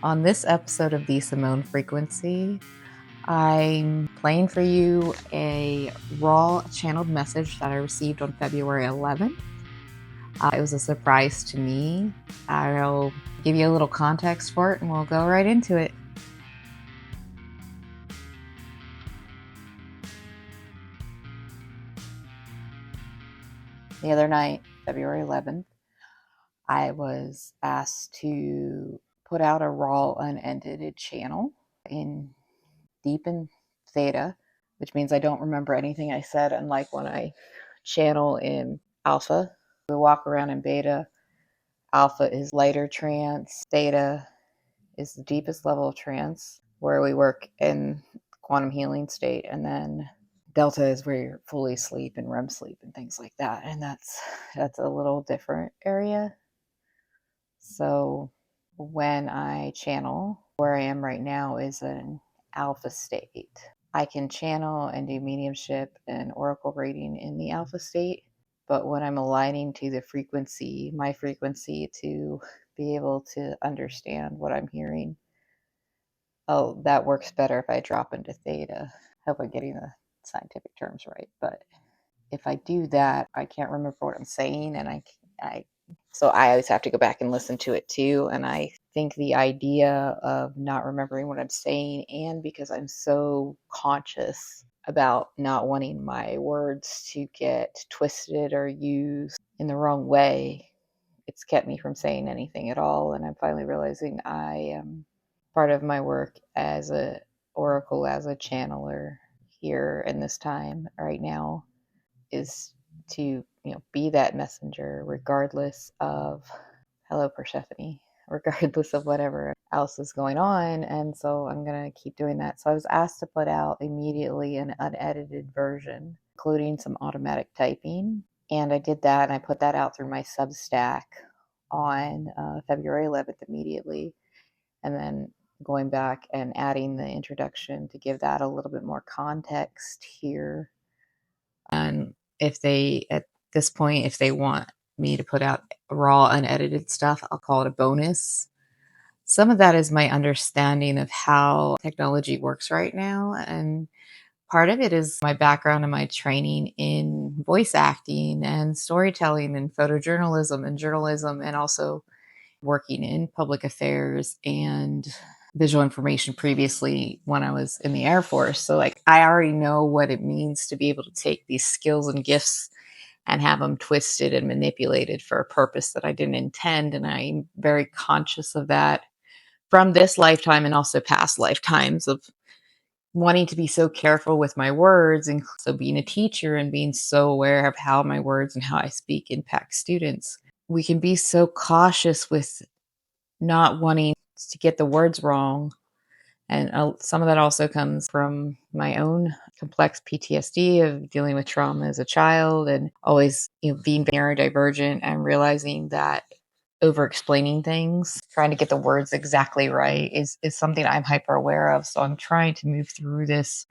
On this episode of the Simone Frequency, I'm playing for you a raw channeled message that I received on February 11th. It was a surprise to me. I'll give you a little context for it and we'll go right into it. The other night, February 11th, I was asked to put out a raw unedited channel in deep in theta, which means I don't remember anything I said, unlike when I channel in alpha. We walk around in beta. Alpha is lighter trance. Theta is the deepest level of trance where we work in quantum healing state. And then delta is where you're fully asleep and REM sleep and things like that. And that's a little different area. So when I channel, where I am right now is an alpha state. I can channel and do mediumship and oracle reading in the alpha state, but when I'm aligning to the frequency, my frequency, to be able to understand what I'm hearing, that works better if I drop into theta. I hope I'm getting the scientific terms right, but if I do that, I can't remember what I'm saying, and so I always have to go back and listen to it too. And I think the idea of not remembering what I'm saying, and because I'm so conscious about not wanting my words to get twisted or used in the wrong way, it's kept me from saying anything at all. And I'm finally realizing I am part of my work as a oracle, as a channeler here in this time right now, is to be that messenger regardless of hello Persephone, regardless of whatever else is going on. And so I'm going to keep doing that. So I was asked to put out immediately an unedited version, including some automatic typing, and I did that, and I put that out through my Substack on February 11th immediately, and then going back and adding the introduction to give that a little bit more context here. And if they, at this point, if they want me to put out raw, unedited stuff, I'll call it a bonus. Some of that is my understanding of how technology works right now. And part of it is my background and my training in voice acting and storytelling and photojournalism and journalism, and also working in public affairs and visual information previously when I was in the Air Force. So I already know what it means to be able to take these skills and gifts and have them twisted and manipulated for a purpose that I didn't intend. And I'm very conscious of that from this lifetime and also past lifetimes, of wanting to be so careful with my words. And so being a teacher and being so aware of how my words and how I speak impact students, we can be so cautious with not wanting to get the words wrong. And some of that also comes from my own complex PTSD of dealing with trauma as a child, and always being neurodivergent and realizing that over explaining things, trying to get the words exactly right is something I'm hyper aware of. So I'm trying to move through this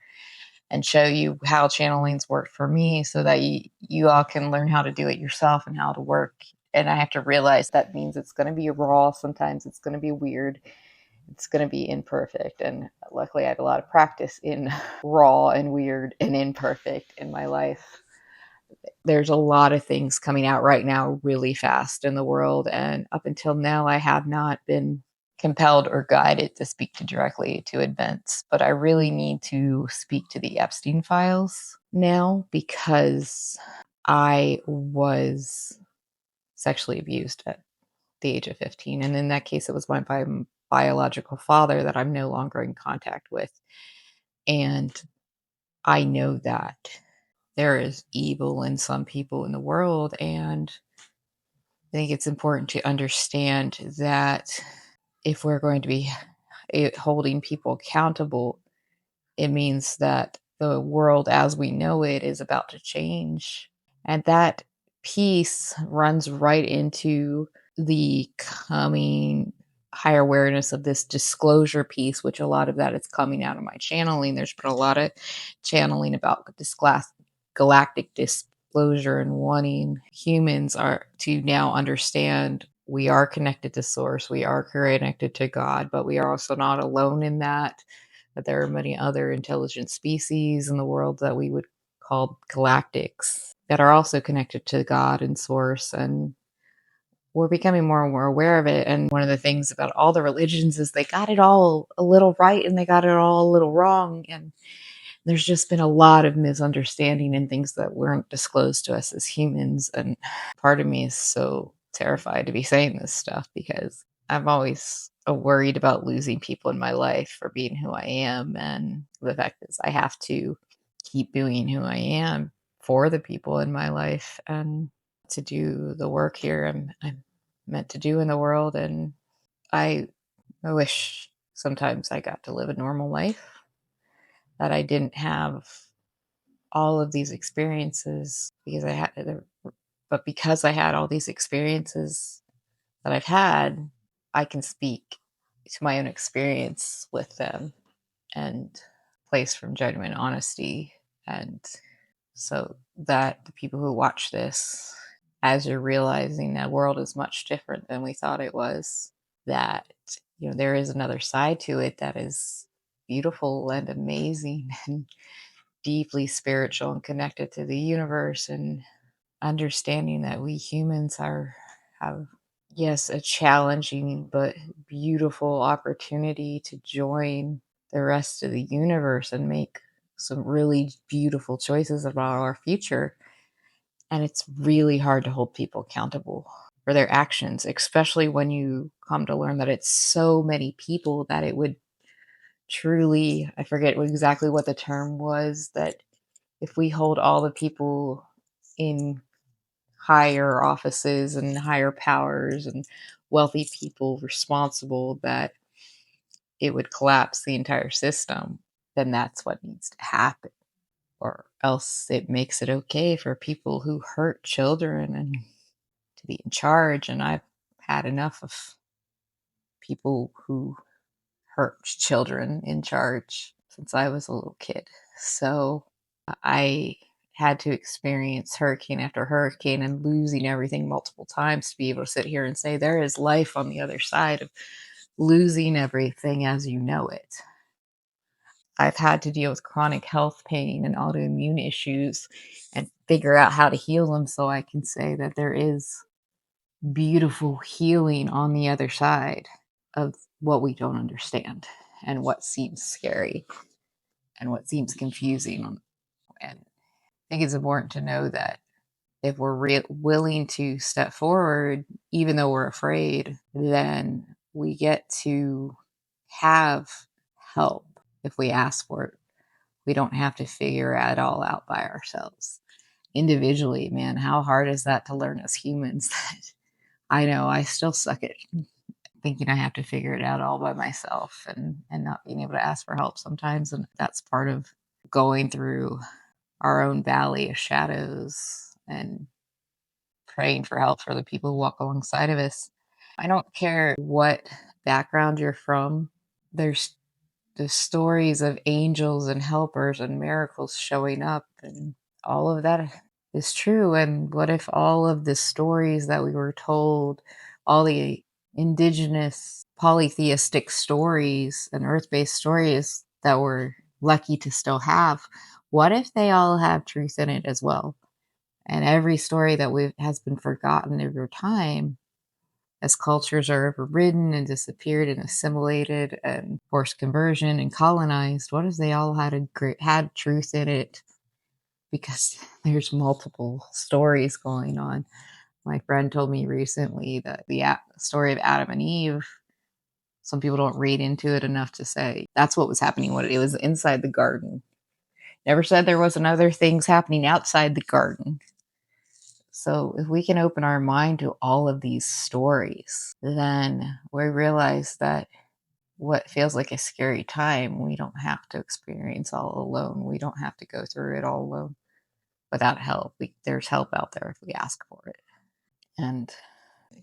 and show you how channeling's worked for me, so that you all can learn how to do it yourself and how to work. And I have to realize that means it's going to be raw. Sometimes it's going to be weird. It's going to be imperfect. And luckily I have a lot of practice in raw and weird and imperfect in my life. There's a lot of things coming out right now really fast in the world. And up until now, I have not been compelled or guided to speak directly to events. But I really need to speak to the Epstein files now, because I was sexually abused at the age of 15. And in that case, it was my biological father that I'm no longer in contact with. And I know that there is evil in some people in the world. And I think it's important to understand that if we're going to be holding people accountable, it means that the world as we know it is about to change. And that piece runs right into the coming higher awareness of this disclosure piece, which a lot of that is coming out of my channeling. There's been a lot of channeling about this galactic disclosure and wanting humans are to now understand we are connected to source, we are connected to God, but we are also not alone in that there are many other intelligent species in the world that we would call galactics that are also connected to God and source, and we're becoming more and more aware of it. And one of the things about all the religions is they got it all a little right and they got it all a little wrong. And there's just been a lot of misunderstanding and things that weren't disclosed to us as humans. And part of me is so terrified to be saying this stuff because I'm always worried about losing people in my life for being who I am. And the fact is, I have to keep doing who I am for the people in my life and to do the work here I'm meant to do in the world. And I, I wish sometimes I got to live a normal life, that I didn't have all of these experiences because but because I had all these experiences that I've had, I can speak to my own experience with them and place from genuine honesty. And so that the people who watch this, as you're realizing that world is much different than we thought it was, that there is another side to it that is beautiful and amazing and deeply spiritual and connected to the universe, and understanding that we humans have, yes, a challenging but beautiful opportunity to join the rest of the universe and make some really beautiful choices about our future. And it's really hard to hold people accountable for their actions, especially when you come to learn that it's so many people that it would truly, I forget exactly what the term was, that if we hold all the people in higher offices and higher powers and wealthy people responsible, that it would collapse the entire system, then that's what needs to happen. Or else it makes it okay for people who hurt children and to be in charge. And I've had enough of people who hurt children in charge since I was a little kid. So I had to experience hurricane after hurricane and losing everything multiple times to be able to sit here and say there is life on the other side of losing everything as you know it. I've had to deal with chronic health pain and autoimmune issues and figure out how to heal them, so I can say that there is beautiful healing on the other side of what we don't understand and what seems scary and what seems confusing. And I think it's important to know that if we're willing to step forward, even though we're afraid, then we get to have help if we ask for it. We don't have to figure it all out by ourselves. Individually, man, how hard is that to learn as humans? I know I still suck at thinking I have to figure it out all by myself, and not being able to ask for help sometimes. And that's part of going through our own valley of shadows and praying for help for the people who walk alongside of us. I don't care what background you're from. There's the stories of angels and helpers and miracles showing up, and all of that is true. And what if all of the stories that we were told, all the indigenous polytheistic stories and earth-based stories that we're lucky to still have, what if they all have truth in it as well? And every story that has been forgotten over time as cultures are overridden and disappeared and assimilated and forced conversion and colonized, what if they all had truth in it? Because there's multiple stories going on. My friend told me recently that the story of Adam and Eve, some people don't read into it enough to say that's what was happening when it was inside the garden. Never said there wasn't other things happening outside the garden. So if we can open our mind to all of these stories, then we realize that what feels like a scary time, we don't have to experience all alone. We don't have to go through it all alone without help. There's help out there if we ask for it. And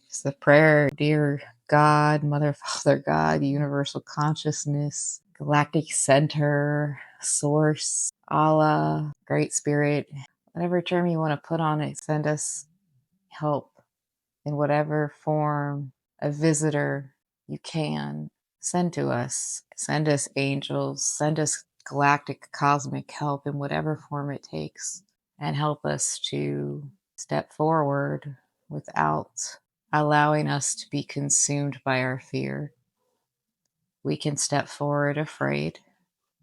it's the prayer, dear God, Mother, Father, God, universal consciousness, galactic center, source, Allah, Great Spirit, whatever term you want to put on it, send us help in whatever form a visitor you can. Send to us. Send us angels. Send us galactic cosmic help in whatever form it takes, and help us to step forward without allowing us to be consumed by our fear. We can step forward afraid.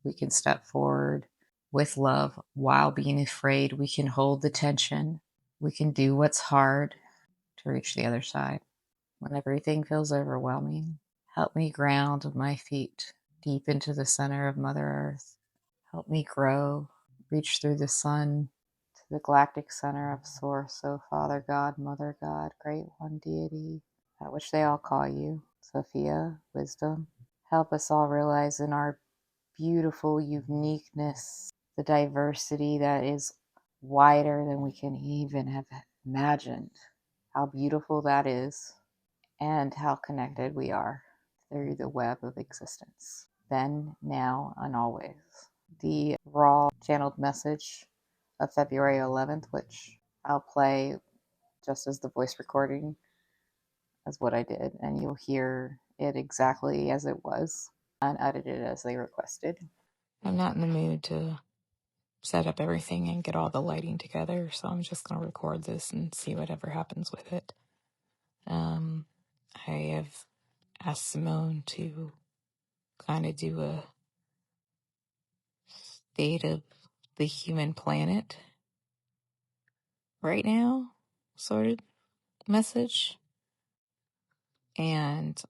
We can step forward with love while being afraid. We can hold the tension. We can do what's hard to reach the other side. When everything feels overwhelming, help me ground my feet deep into the center of Mother Earth. Help me grow, reach through the sun to the galactic center of Source, O Father God, Mother God, Great One Deity, at which they all call you, Sophia, Wisdom. Help us all realize in our beautiful uniqueness, the diversity that is wider than we can even have imagined, how beautiful that is, and how connected we are through the web of existence, then, now, and always. The raw channeled message of February 11th, which I'll play just as the voice recording as what I did, and you'll hear it exactly as it was, unedited as they requested. I'm not in the mood to set up everything and get all the lighting together, so I'm just going to record this and see whatever happens with it. I have asked Simone to kind of do a state of the human planet right now sort of message, and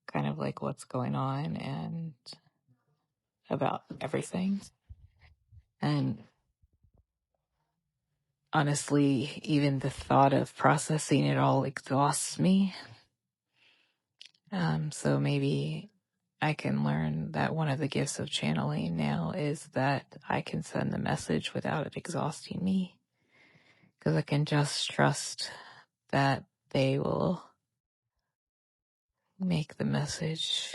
kind of like what's going on and about everything. And honestly, even the thought of processing it all exhausts me. So maybe I can learn that one of the gifts of channeling now is that I can send the message without it exhausting me, because I can just trust that they will make the message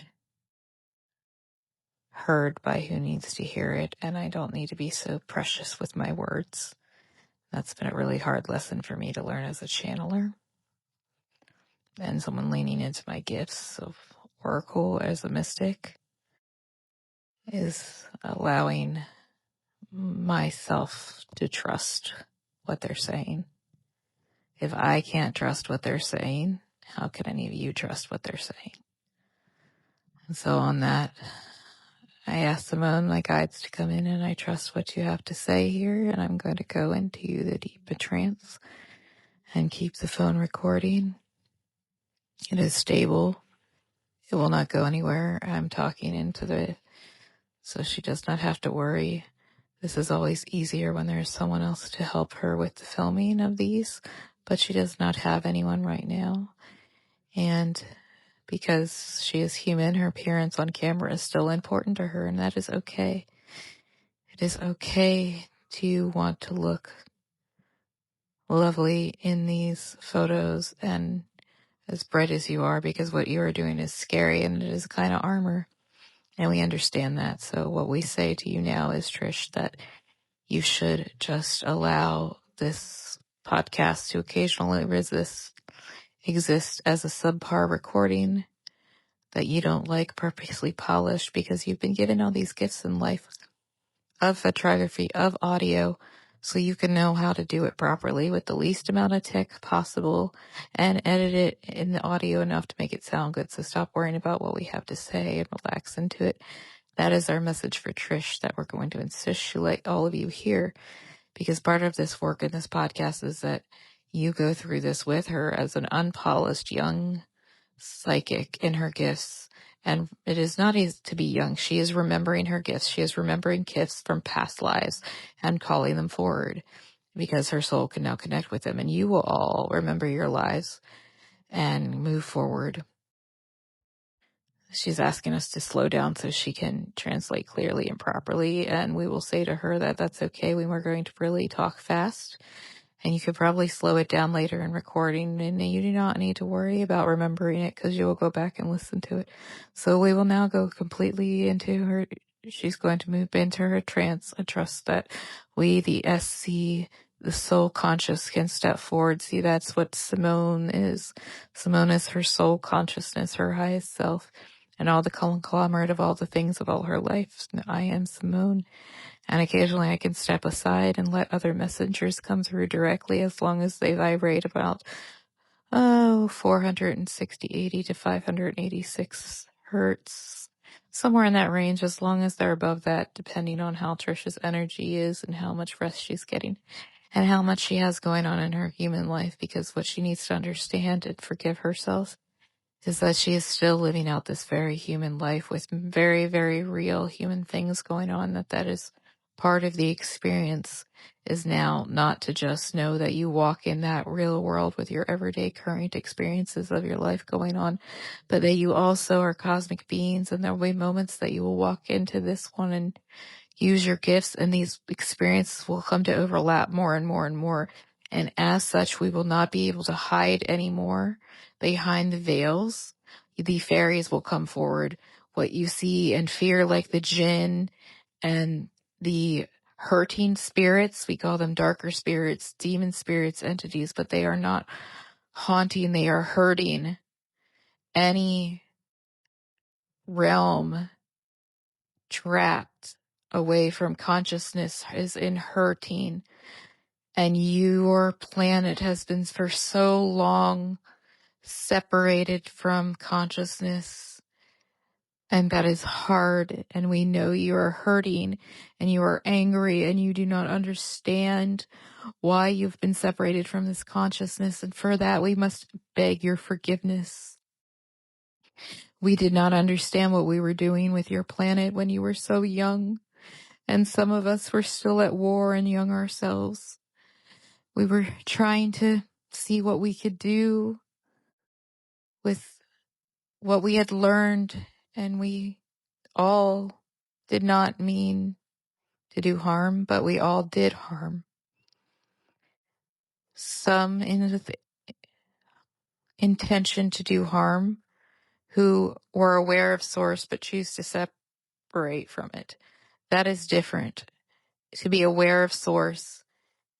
heard by who needs to hear it, and I don't need to be so precious with my words. That's been a really hard lesson for me to learn as a channeler and someone leaning into my gifts of oracle as a mystic, is allowing myself to trust what they're saying. If I can't trust what they're saying, how can any of you trust what they're saying? And so on that, I asked Simone, my guides, to come in, and I trust what you have to say here, and I'm going to go into the deep trance and keep the phone recording. It is stable. It will not go anywhere. I'm talking into the, so she does not have to worry. This is always easier when there's someone else to help her with the filming of these, but she does not have anyone right now. And because she is human, her appearance on camera is still important to her, and that is okay. It is okay to want to look lovely in these photos and as bright as you are, because what you are doing is scary and it is kind of armor. And we understand that. So what we say to you now is, Trish, that you should just allow this podcast to occasionally exist as a subpar recording that you don't like purposely polished, because you've been given all these gifts in life of photography, of audio, so you can know how to do it properly with the least amount of tech possible and edit it in the audio enough to make it sound good. So stop worrying about what we have to say and relax into it. That is our message for Trish, that we're going to insist she let all of you hear, because part of this work in this podcast is that you go through this with her as an unpolished young psychic in her gifts. And it is not easy to be young. She is remembering her gifts. She is remembering gifts from past lives and calling them forward, because her soul can now connect with them. And you will all remember your lives and move forward. She's asking us to slow down so she can translate clearly and properly. And we will say to her that that's okay when we're going to really talk fast. And you could probably slow it down later in recording, and you do not need to worry about remembering it, because you will go back and listen to it. So we will now go completely into her. She's going to move into her trance and trust that we, the SC the soul conscious can step forward. See, that's what Simone is. Simone is her soul consciousness, her highest self, and all the conglomerate of all the things of all her life. I am Simone. And occasionally I can step aside and let other messengers come through directly, as long as they vibrate about 460, 80 to 586 hertz. Somewhere in that range, as long as they're above that, depending on how Trisha's energy is and how much rest she's getting and how much she has going on in her human life. Because what she needs to understand and forgive herself is that she is still living out this very human life with very, very real human things going on, that is part of the experience, is now not to just know that you walk in that real world with your everyday current experiences of your life going on, but that you also are cosmic beings, and there will be moments that you will walk into this one and use your gifts, and these experiences will come to overlap more and more and more. And as such, we will not be able to hide anymore behind the veils. The fairies will come forward. What you see and fear, like the jinn and the hurting spirits, we call them darker spirits, demon spirits, entities, but they are not haunting, they are hurting. Any realm trapped away from consciousness is in hurting. And your planet has been for so long separated from consciousness. And that is hard. And we know you are hurting and you are angry and you do not understand why you've been separated from this consciousness. And for that, we must beg your forgiveness. We did not understand what we were doing with your planet when you were so young. And some of us were still at war and young ourselves. We were trying to see what we could do with what we had learned, and we all did not mean to do harm, but we all did harm. Some in the intention to do harm, who were aware of source but choose to separate from it. That is different. To be aware of source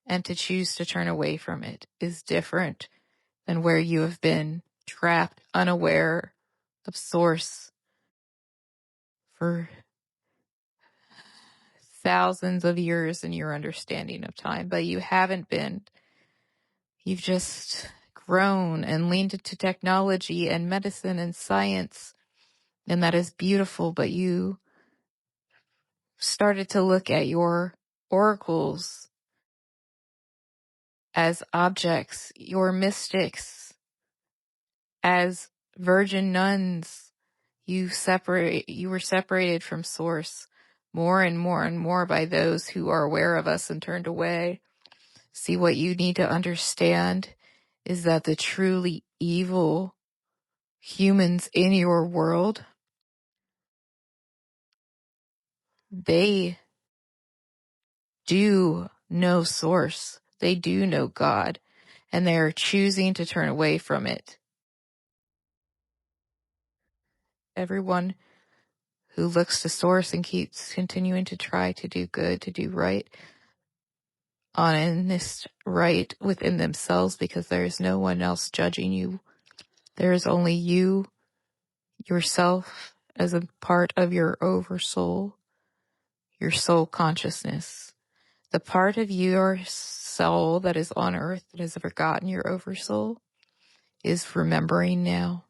and to choose to turn away from it is different than where you have been trapped, unaware of source for thousands of years in your understanding of time. But you haven't been. You've just grown and leaned into technology and medicine and science, and that is beautiful. But you started to look at your oracles as objects, your mystics as virgin nuns. You were separated from source more and more and more by those who are aware of us and turned away. See, what you need to understand is that the truly evil humans in your world, they do know source. They do know God, and they are choosing to turn away from it. Everyone who looks to source and keeps continuing to try to do good, to do right, honest, right within themselves, because there is no one else judging you. There is only you, yourself, as a part of your oversoul, your soul consciousness. The part of your soul that is on earth that has forgotten your oversoul is remembering now.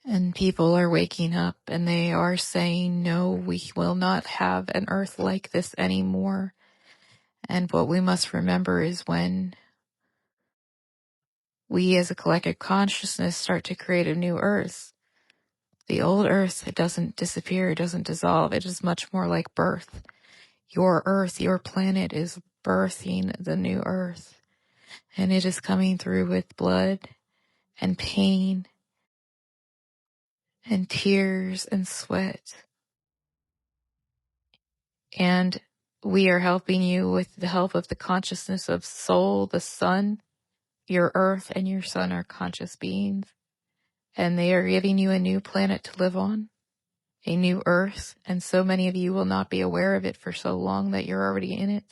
And people are waking up and they are saying, no, we will not have an earth like this anymore. And what we must remember is when we as a collective consciousness start to create a new earth, the old earth, it doesn't disappear, it doesn't dissolve. It is much more like birth. Your earth, your planet is birthing the new earth. And it is coming through with blood and pain and tears and sweat. And we are helping you with the help of the consciousness of soul, the sun. Your earth and your sun are conscious beings. And they are giving you a new planet to live on, a new earth. And so many of you will not be aware of it for so long that you're already in it.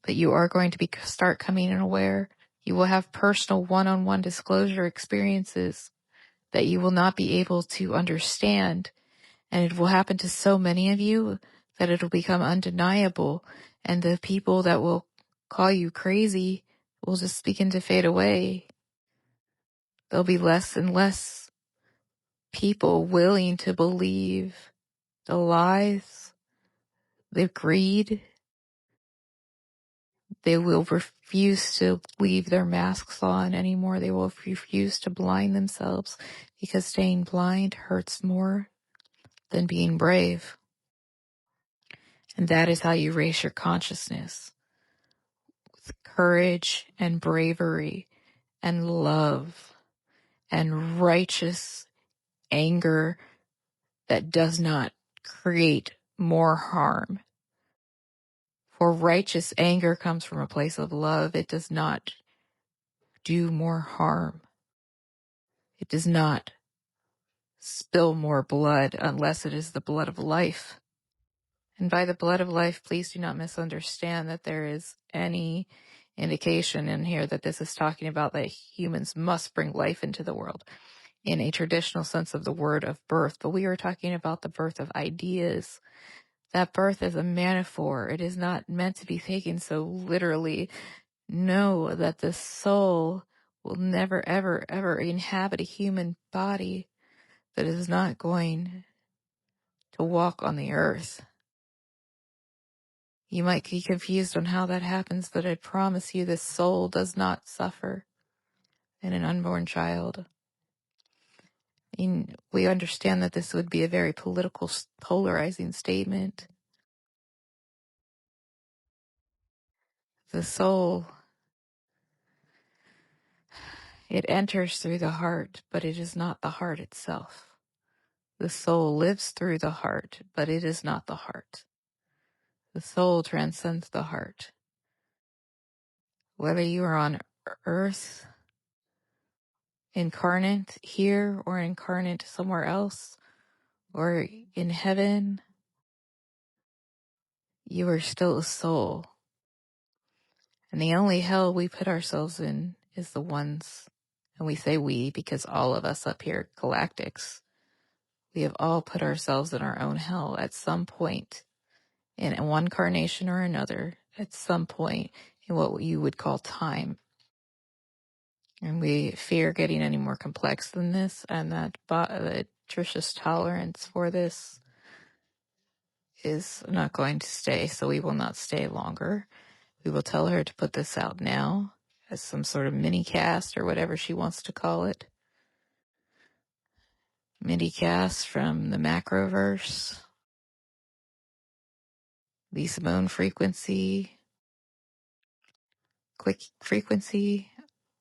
that you are going to start coming in aware. You will have personal one-on-one disclosure experiences that you will not be able to understand. And it will happen to so many of you that it'll become undeniable. And the people that will call you crazy will just begin to fade away. There'll be less and less people willing to believe the lies, the greed. They will refuse to leave their masks on anymore. They will refuse to blind themselves because staying blind hurts more than being brave. And that is how you raise your consciousness, with courage and bravery and love and righteous anger that does not create more harm. For righteous anger comes from a place of love. It does not do more harm. It does not spill more blood unless it is the blood of life. And by the blood of life, please do not misunderstand that there is any indication in here that this is talking about that humans must bring life into the world in a traditional sense of the word of birth. But we are talking about the birth of ideas. That birth is a metaphor. It is not meant to be taken so literally. Know that the soul will never, ever, ever inhabit a human body that is not going to walk on the earth. You might be confused on how that happens, but I promise you this soul does not suffer in an unborn child. And we understand that this would be a very political, polarizing statement. The soul, it enters through the heart, but it is not the heart itself. The soul lives through the heart, but it is not the heart. The soul transcends the heart. Whether you are on earth, incarnate here, or incarnate somewhere else, or in heaven, you are still a soul. And the only hell we put ourselves in is the ones, and we say we because all of us up here, galactics, we have all put ourselves in our own hell at some point, in one incarnation or another, at some point in what you would call time. And we fear getting any more complex than this, and that Trisha's tolerance for this is not going to stay, so we will not stay longer. We will tell her to put this out now as some sort of mini cast or whatever she wants to call it. Mini cast from the macroverse, the Simone frequency, quick frequency,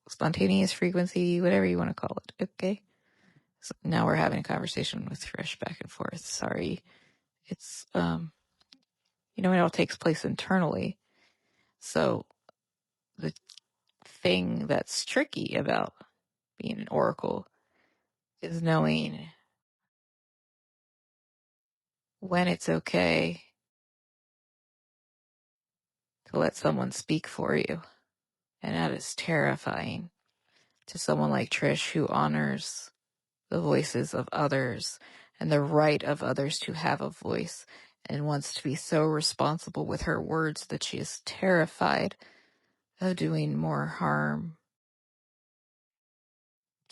spontaneous frequency, whatever you want to call it. Okay. So now we're having a conversation with Trish back and forth. Sorry. It's, it all takes place internally. So the thing that's tricky about being an oracle is knowing when it's okay to let someone speak for you. And that is terrifying to someone like Trish, who honors the voices of others and the right of others to have a voice, and wants to be so responsible with her words that she is terrified of doing more harm.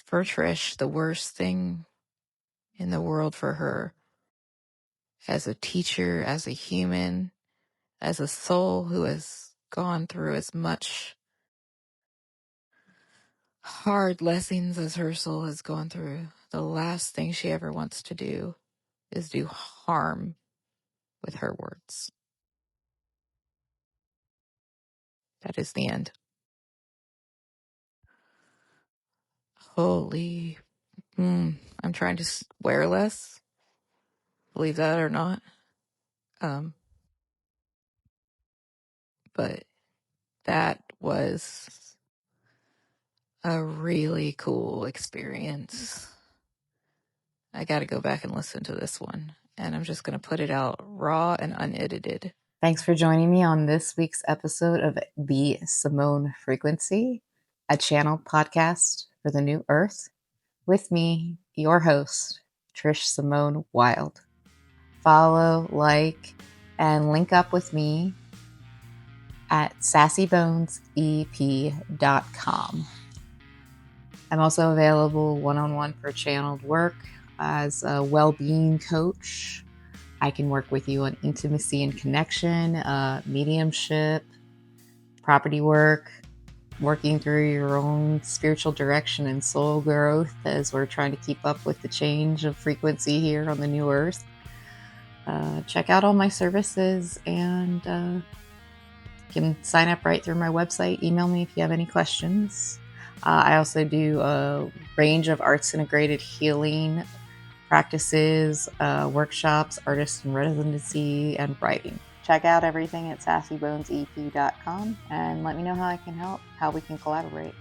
For Trish, the worst thing in the world for her, as a teacher, as a human, as a soul who has gone through as much hard lessons as her soul has gone through, the last thing she ever wants to do is do harm with her words. That is the end. Holy, I'm trying to swear less, believe that or not. But that was a really cool experience. I got to go back and listen to this one, and I'm just going to put it out raw and unedited. Thanks for joining me on this week's episode of The Simone Frequency, a channel podcast for the new earth, with me, your host, Trish Simone Wild. Follow, like, and link up with me at sassybonesep.com. I'm also available one-on-one for channeled work as a well-being coach. I can work with you on intimacy and connection, mediumship, property work, working through your own spiritual direction and soul growth as we're trying to keep up with the change of frequency here on the new earth. Check out all my services and you can sign up right through my website. Email me if you have any questions. I also do a range of arts integrated healing practices, workshops, artist in residency, and writing. Check out everything at sassybonesep.com and let me know how I can help, how we can collaborate.